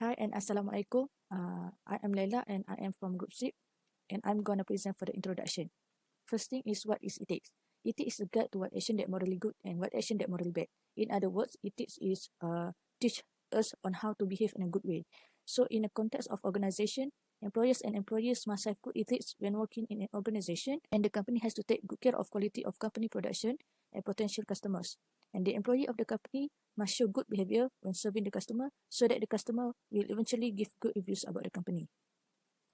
Hi and Assalamualaikum. I am Laila and I am from Group SIP and I'm gonna present for the introduction. First thing is what is ethics? Ethics is a guide to what action that morally good and what action that morally bad. In other words, ethics is teach us on how to behave in a good way. So in a context of organization, employers and employees must have good ethics when working in an organization, and the company has to take good care of quality of company production and potential customers. And the employee of the company must show good behavior when serving the customer so that the customer will eventually give good reviews about the company.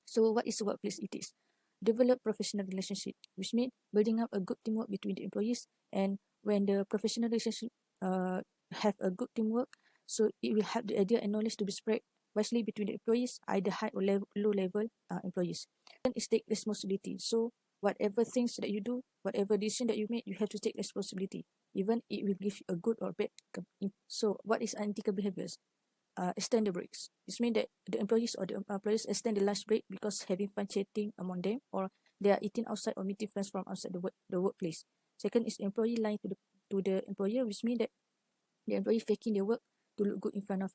So what is workplace ethics? Develop professional relationship, which means building up a good teamwork between the employees. And when the professional relationship have a good teamwork, so it will help the idea and knowledge to be spread wisely between the employees, either high or low level employees. Then is take responsibility. So whatever things that you do, whatever decision that you make, you have to take responsibility, even it will give you a good or bad. So what is unethical behaviors? Extend the breaks. This means that the employees or the employees extend the lunch break because having fun chatting among them, or they are eating outside or meeting friends from outside the workplace. Second is employee lying to the employer, which means that the employee faking their work to look good in front of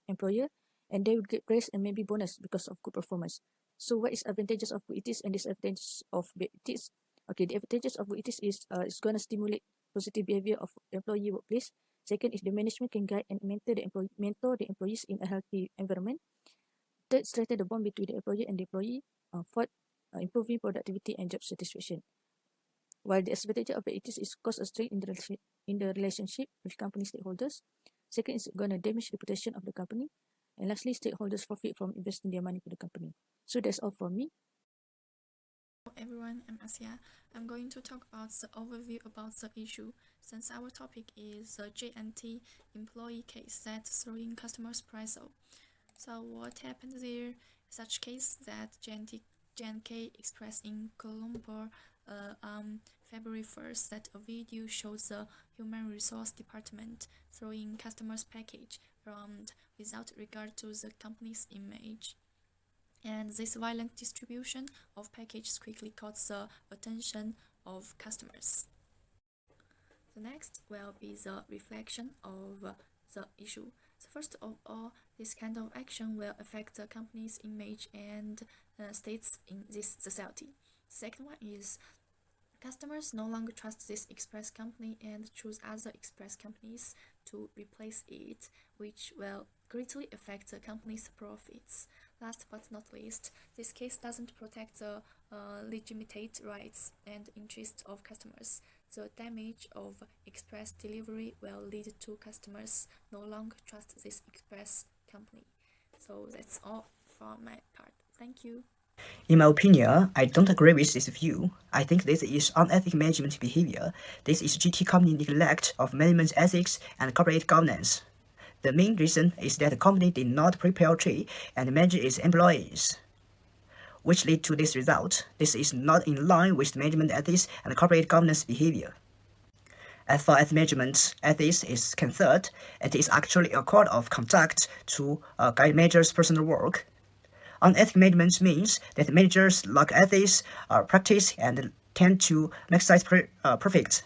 employer, and they will get praise and maybe bonus because of good performance. So what is advantages of good ethics and disadvantages of bad ethics? Okay, the advantages of good ethics is it's gonna stimulate positive behavior of employee workplace. Second is the management can guide and mentor the employees in a healthy environment. Third, strengthen the bond between the employer and the employee. Fourth, improving productivity and job satisfaction. While the disadvantage of the ethics is cause a strain in the relationship with company stakeholders. Second is going to damage the reputation of the company. And lastly, stakeholders profit from investing their money to the company. So that's all from me. Hello everyone, I'm Asia. I'm going to talk about the overview about the issue, since our topic is the J&T employee case that throwing customers' price up. So what happened there? Such case that J&K expressed in Colombo on February 1st that a video shows the human resource department throwing customers' package around without regard to the company's image. And this violent distribution of packages quickly caught the attention of customers. The next will be the reflection of the issue. So first of all, this kind of action will affect the company's image and status in this society. The second one is customers no longer trust this express company and choose other express companies to replace it, which will greatly affect the company's profits. Last but not least, this case doesn't protect the legitimate rights and interests of customers. The damage of express delivery will lead to customers no longer trust this express company. So that's all for my part. Thank you. In my opinion, I don't agree with this view. I think this is unethical management behavior. This is GT company neglect of management ethics and corporate governance. The main reason is that the company did not prepare trade and manage its employees, which lead to this result. This is not in line with management ethics and corporate governance behavior. As far as management ethics is concerned, it is actually a code of conduct to guide managers' personal work. Unethical management means that managers lack ethics, practice, and tend to maximize profits.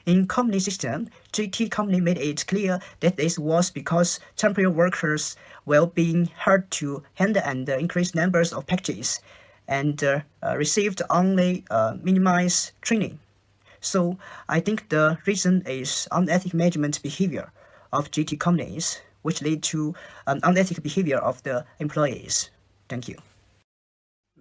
In company system, GT company made it clear that this was because temporary workers were being hired to handle and increase numbers of packages, and received only minimized training. So I think the reason is unethical management behavior of GT companies, which lead to unethical behavior of the employees. Thank you.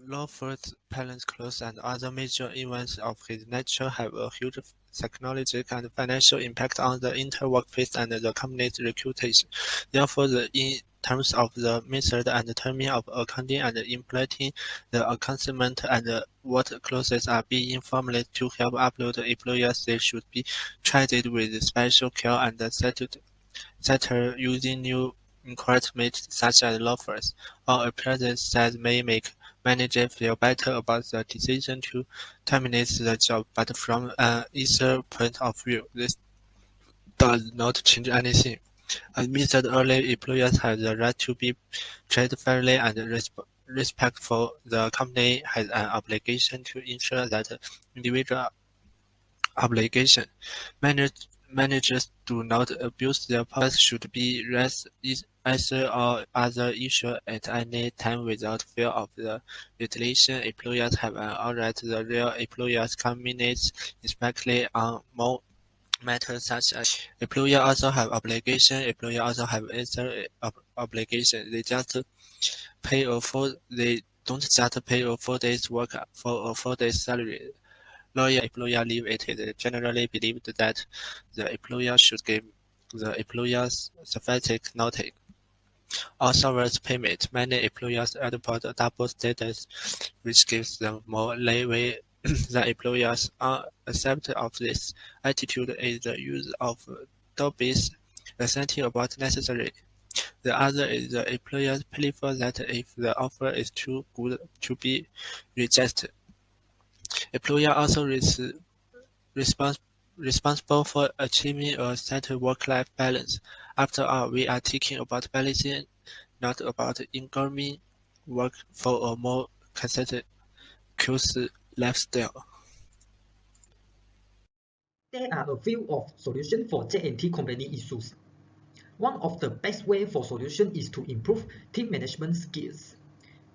Law first Palin's clothes and other major events of his nature have a huge psychological and financial impact on the entire workplace and the company's reputation. Therefore, in terms of the method and timing of accounting and implementing the accountment and what clauses are being formulated to help upload employers, they should be treated with special care and settled using new requirements such as law firms, or appearances that may make manager feel better about the decision to terminate the job, but from an ethical point of view, this does not change anything. Admit that early employers have the right to be treated fairly and respectful. The company has an obligation to ensure that individual obligation. managers do not abuse their powers should be raised either or other issue at any time without fear of the retaliation. Employers have an right. The real employers communicates especially on more matters such as employer also have obligation. Employer also have other obligation. They don't just pay a 4 days work for a 4 days salary. Lawyer employer leave. It is generally believed that the employer should give the employers sufficient notice. Also worth payment. Many employers adopt a double status, which gives them more leeway than employers. An example of this attitude is the use of Dobby's incentive about necessary. The other is the employer's prefer that if the offer is too good to be rejected. Employer also respons- responsible for achieving a certain work-life balance. After all, we are talking about balancing, not about engaging work for a more consistent lifestyle. There are a few of solutions for J&T company issues. One of the best way for solution is to improve team management skills.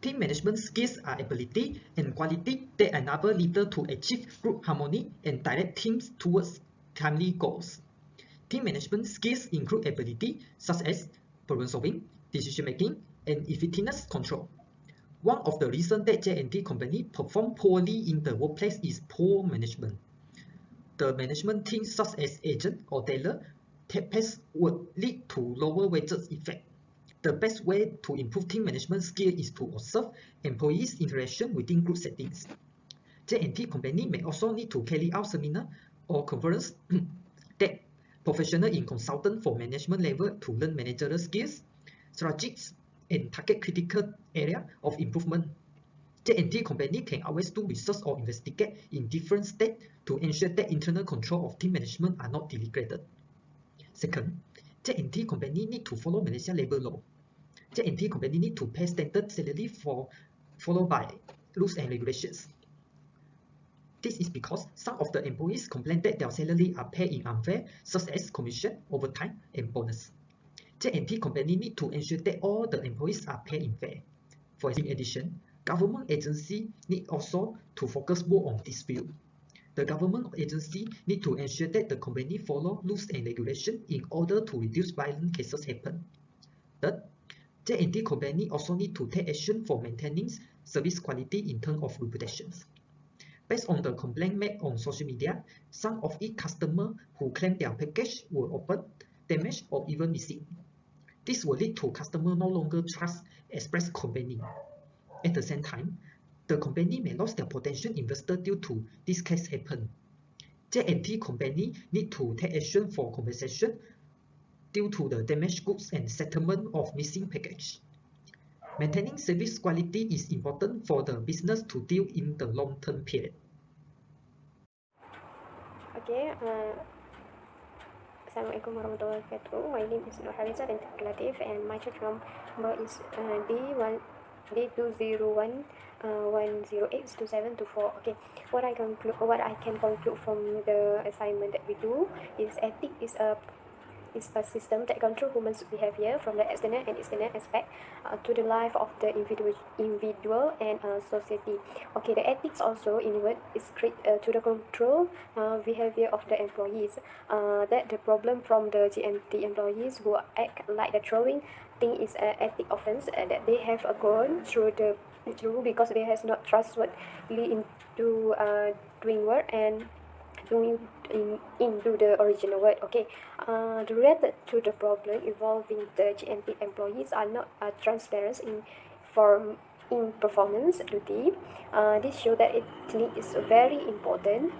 Team management skills are ability and quality that enable leader to achieve group harmony and direct teams towards timely goals. Team management skills include ability such as problem solving, decision making, and effectiveness control. One of the reasons that J&T company perform poorly in the workplace is poor management. The management team such as agent or teller would lead to lower wages effect. The best way to improve team management skill is to observe employees' interaction within group settings. J&T company may also need to carry out seminar or conference that professional in consultant for management level to learn managerial skills, strategies, and target critical area of improvement. J&T company can always do research or investigate in different states to ensure that internal control of team management are not delegated. Second, J&T company need to follow Malaysia labor law. J&T company need to pay standard salary followed by rules and regulations. This is because some of the employees complain that their salary are paid in unfair, such as commission, overtime, and bonus. J&T company need to ensure that all the employees are paid in fair. In addition, government agency need also to focus more on this field. The government agency need to ensure that the company follow rules and regulations in order to reduce violent cases happen. Third, J&T company also need to take action for maintaining service quality in terms of reputations. Based on the complaint made on social media, some of its customers who claim their package were opened, damaged, or even missing. This will lead to customers no longer trust express company. At the same time, the company may lose their potential investor due to this case happen. J&T company need to take action for compensation due to the damaged goods and settlement of missing package. Maintaining service quality is important for the business to deal in the long-term period. Okay, Assalamualaikum warahmatullahi wabarakatuh. My name is Nur Hariza bin Latif and my check number is D20110827224. Okay, what I can conclude from the assignment that we do is ethic is a system that controls human behavior from the external and internal aspect to the life of the individual and society. Okay, the ethics also inward is to the control behavior of the employees. That the problem from the J&T employees who act like the throwing thing is an ethic offense that they have gone through because they has not trustworthy into doing work and into the original word. Okay, related to the problem involving the J&T employees are not transparent in performance duty. This shows that it is very important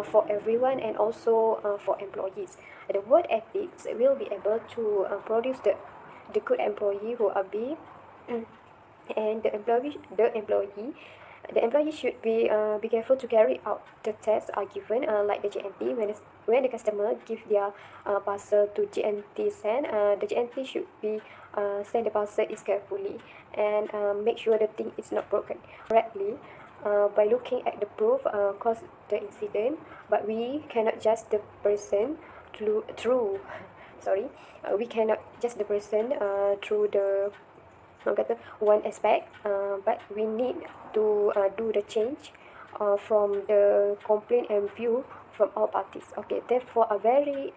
for everyone and also for employees. The word ethics will be able to produce the good employee who are be and the employee should be careful to carry out the tests are given like the J&T when the customer give their parcel to J&T send the J&T should be send the parcel is carefully and make sure the thing is not broken correctly by looking at the proof caused the incident, but we cannot judge the person we cannot just the person through the one aspect, but we need to do the change from the complaint and view from all parties. Okay, therefore a very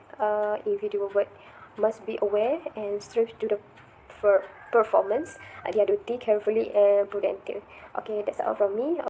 individual but must be aware and strive to the performance their duty carefully and prudently. Okay, that's all from me.